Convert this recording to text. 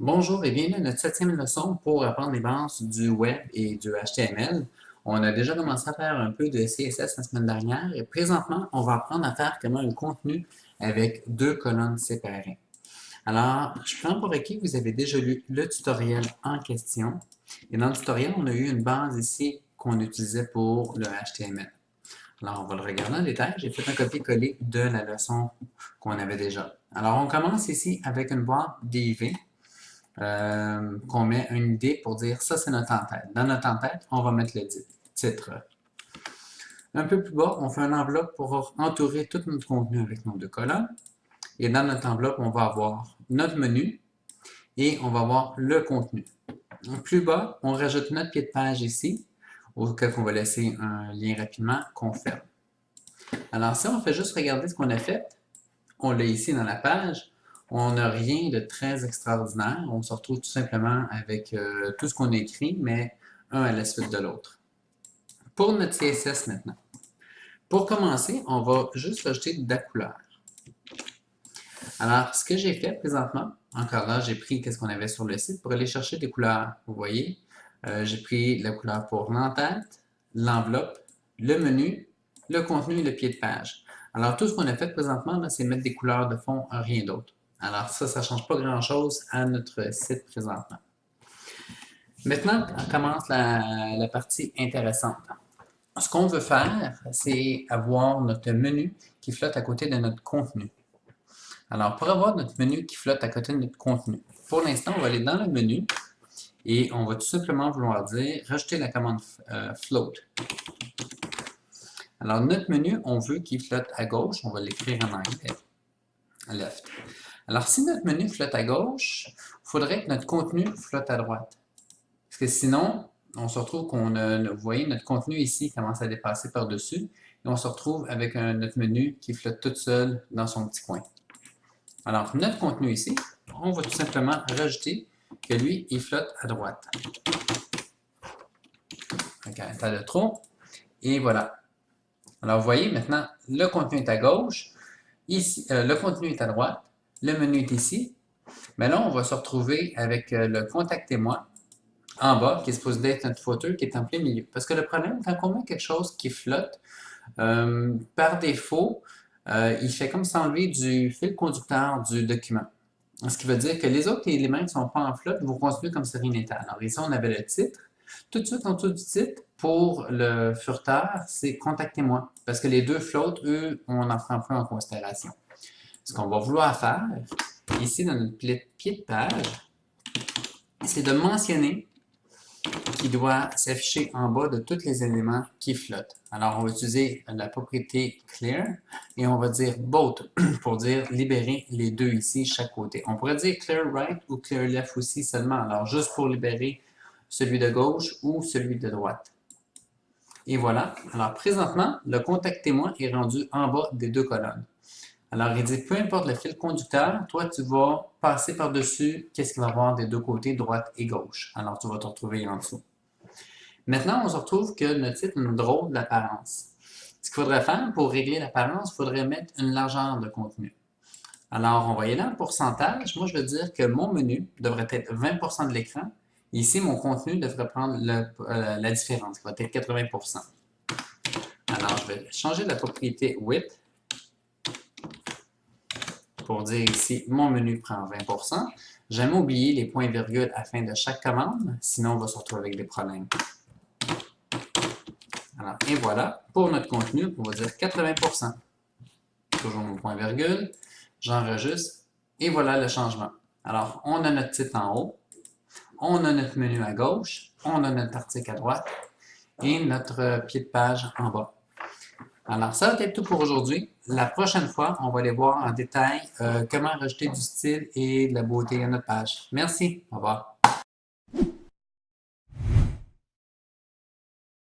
Bonjour et bienvenue à notre septième leçon pour apprendre les bases du web et du HTML. On a déjà commencé à faire un peu de CSS la semaine dernière et présentement, on va apprendre à faire comment un contenu avec deux colonnes séparées. Alors, je prends pour acquis que vous avez déjà lu le tutoriel en question. Et dans le tutoriel, on a eu une base ici qu'on utilisait pour le HTML. Alors, on va le regarder en détail. J'ai fait un copier-coller de la leçon qu'on avait déjà. Alors, on commence ici avec une boîte div qu'on met une idée pour dire ça, c'est notre en-tête. Dans notre en-tête, on va mettre le titre. Un peu plus bas, on fait une enveloppe pour entourer tout notre contenu avec nos deux colonnes. Et dans notre enveloppe, on va avoir notre menu et on va avoir le contenu. Plus bas, on rajoute notre pied de page ici, auquel on va laisser un lien rapidement qu'on ferme. Alors, si on fait juste regarder ce qu'on a fait, on l'a ici dans la page, on n'a rien de très extraordinaire. On se retrouve tout simplement avec tout ce qu'on a écrit, mais un à la suite de l'autre. Pour notre CSS maintenant. Pour commencer, on va juste rajouter de la couleur. Alors, ce que j'ai fait présentement, encore là, j'ai pris ce qu'on avait sur le site pour aller chercher des couleurs. Vous voyez, j'ai pris la couleur pour l'entête, l'enveloppe, le menu, le contenu et le pied de page. Alors, tout ce qu'on a fait présentement, c'est mettre des couleurs de fond, rien d'autre. Alors ça ne change pas grand-chose à notre site présentement. Maintenant, on commence la partie intéressante. Ce qu'on veut faire, c'est avoir notre menu qui flotte à côté de notre contenu. Alors, pour avoir notre menu qui flotte à côté de notre contenu, pour l'instant, on va aller dans le menu et on va tout simplement vouloir dire rajouter la commande float. Alors, notre menu, on veut qu'il flotte à gauche, on va l'écrire en anglais, left. Alors, si notre menu flotte à gauche, il faudrait que notre contenu flotte à droite. Parce que sinon, on se retrouve vous voyez, notre contenu ici commence à dépasser par-dessus et on se retrouve avec notre menu qui flotte tout seul dans son petit coin. Alors, notre contenu ici, on va tout simplement rajouter que lui, il flotte à droite. Donc, un tas de trop. Et voilà. Alors, vous voyez, maintenant, le contenu est à gauche, ici, le contenu est à droite, le menu est ici. Mais là, on va se retrouver avec le Contactez-moi en bas, qui est supposé être notre footer, qui est en plein milieu. Parce que le problème, quand on met quelque chose qui flotte, par défaut, il fait comme s'enlever du fil conducteur du document. Ce qui veut dire que les autres éléments qui ne sont pas en flotte vont continuer comme si rien n'était. Alors ici, on avait le titre. Tout de suite en dessous du titre, pour le furteur, c'est Contactez-moi. Parce que les deux flottes, eux, on en prend plus en considération. Ce qu'on va vouloir faire, ici dans notre pied de page, c'est de mentionner qui doit s'afficher en bas de tous les éléments qui flottent. Alors, on va utiliser la propriété clear et on va dire both pour dire libérer les deux ici, chaque côté. On pourrait dire clear right ou clear left aussi seulement. Alors, juste pour libérer celui de gauche ou celui de droite. Et voilà. Alors, présentement, le Contactez-moi est rendu en bas des deux colonnes. Alors, il dit, peu importe le fil conducteur, toi, tu vas passer par-dessus qu'est-ce qu'il va y avoir des deux côtés, droite et gauche. Alors, tu vas te retrouver en dessous. Maintenant, on se retrouve que notre site a une drôle d'apparence. Ce qu'il faudrait faire pour régler l'apparence, il faudrait mettre une largeur de contenu. Alors, on va y aller en pourcentage. Moi, je veux dire que mon menu devrait être 20% de l'écran. Ici, mon contenu devrait prendre la différence, qui va être 80%. Alors, je vais changer la propriété width pour dire ici, mon menu prend 20%. Jamais oublier les points-virgules à la fin de chaque commande, sinon on va se retrouver avec des problèmes. Alors, et voilà, pour notre contenu, on va dire 80%. Toujours mon point-virgule, j'enregistre, et voilà le changement. Alors, on a notre titre en haut, on a notre menu à gauche, on a notre article à droite, et notre pied de page en bas. Alors, ça va être tout pour aujourd'hui. La prochaine fois, on va aller voir en détail comment rajouter du style et de la beauté à notre page. Merci. Au revoir.